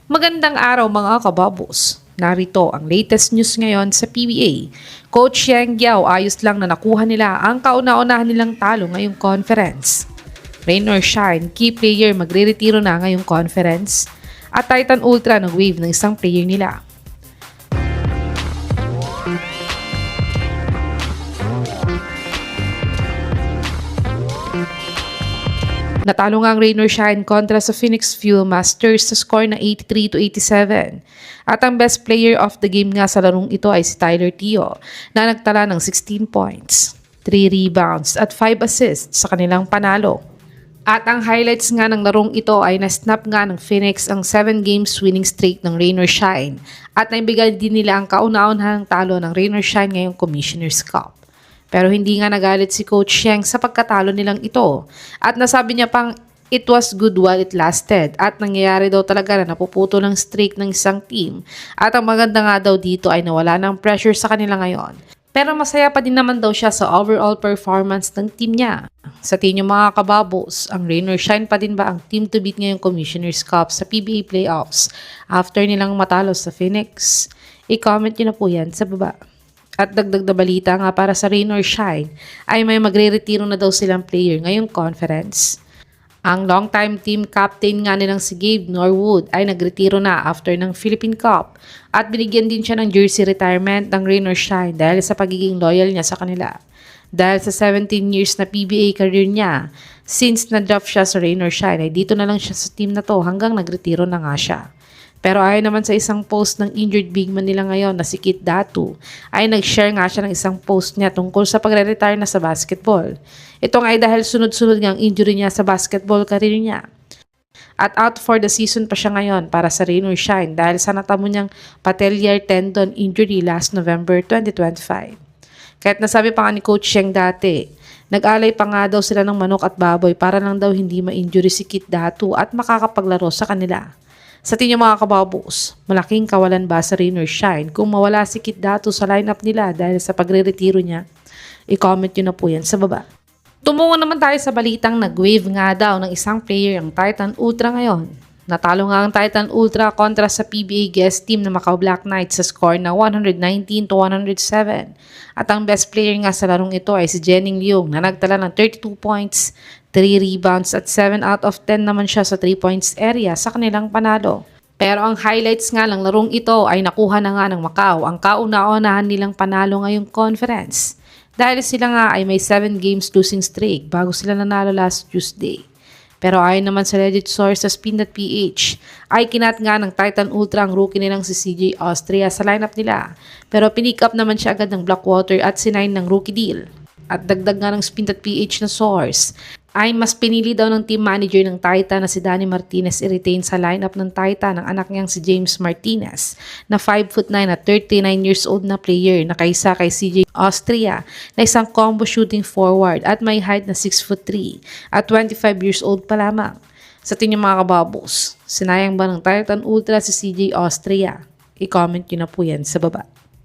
Magandang araw mga kababos. Narito ang latest news ngayon sa PBA. Coach Yang Giao, ayos lang na nakuha nila ang kauna-unahan nilang talo ngayong conference. Rain or shine, key player magre-retiro na ngayong conference. At Titan Ultra nag-wave ng isang player nila. Natalo nga ang Rain or Shine kontra sa Phoenix Fuel Masters sa score na 83-87. At ang best player of the game nga sa larong ito ay si Tyler Teo na nagtala ng 16 points, 3 rebounds at 5 assists sa kanilang panalo. At ang highlights nga ng larong ito ay na-snap nga ng Phoenix ang 7 games winning streak ng Rain or Shine at naibigay din nila ang kauna-unahang talo ng Rain or Shine ngayong Commissioner's Cup. Pero hindi nga nagalit si Coach Yang sa pagkatalo nilang ito. At nasabi niya pang it was good while it lasted. At nangyayari daw talaga na napuputo ng streak ng isang team. At ang maganda nga daw dito ay nawala ng pressure sa kanila ngayon. Pero masaya pa din naman daw siya sa overall performance ng team niya. Sa tingin niyo mga kababos, ang Rain or Shine pa din ba ang team to beat ngayong Commissioner's Cup sa PBA Playoffs after nilang matalo sa Phoenix? I-comment niyo na po yan sa baba. At dagdag na balita nga para sa Rain or Shine ay may magre-retiro na daw silang player ngayong conference. Ang long-time team captain nga nilang si Gabe Norwood ay nagretiro na after ng Philippine Cup at binigyan din siya ng jersey retirement ng Rain or Shine dahil sa pagiging loyal niya sa kanila. Dahil sa 17 years na PBA career niya, since na-draft siya sa Rain or Shine ay dito na lang siya sa team na to hanggang nagretiro na nga siya. Pero ayon naman sa isang post ng injured big man nila ngayon na si Kit Datu, ay nag-share nga siya ng isang post niya tungkol sa pagre-retire na sa basketball. Ito nga ay dahil sunod-sunod nga ang injury niya sa basketball career niya. At out for the season pa siya ngayon para sa Rain or Shine dahil sa natamo niyang patellar tendon injury last November 2025. Kahit nasabi pa nga ni Coach Yang dati, nag-alay pa nga daw sila ng manok at baboy para lang daw hindi ma-injury si Kit Datu at makakapaglaro sa kanila. Sa tingin mga kababos, malaking kawalan ba sa Rain or Shine kung mawala si Kit Datu sa lineup nila dahil sa pagre-retiro niya? I-comment nyo na po yan sa baba. Tumungo naman tayo sa balitang nag-wave nga daw ng isang player ang Titan Ultra ngayon. Natalo nga ang Titan Ultra kontra sa PBA guest team na Macau Black Knights sa score na 119-107. At ang best player nga sa larong ito ay si Jenning Leung na nagtala ng 32 points, 3 rebounds at 7 out of 10 naman siya sa 3 points area sa kanilang panalo. Pero ang highlights nga ng larong ito ay nakuha na nga ng Macau ang kauna-unahan nilang panalo ngayong conference. Dahil sila nga ay may 7 games losing streak bago sila nanalo last Tuesday. Pero ayon naman sa legit source sa Spin.ph, ay kinat nga ng Titan Ultra ang rookie nilang si CJ Austria sa lineup nila. Pero pinick up naman siya agad ng Blackwater at sinign ng rookie deal. At dagdag nga ng Spin.ph na source, ay mas pinili daw ng team manager ng Titan na si Danny Martinez i-retain sa lineup ng Titan ng anak niyang si James Martinez na 5'9" at 39 years old na player na kaysa kay CJ Austria na isang combo shooting forward at may height na 6'3" at 25 years old pa lamang. Sa tingin mga kababos, sinayang ba ng Titan Ultra si CJ Austria? I-comment nyo na po yan sa baba.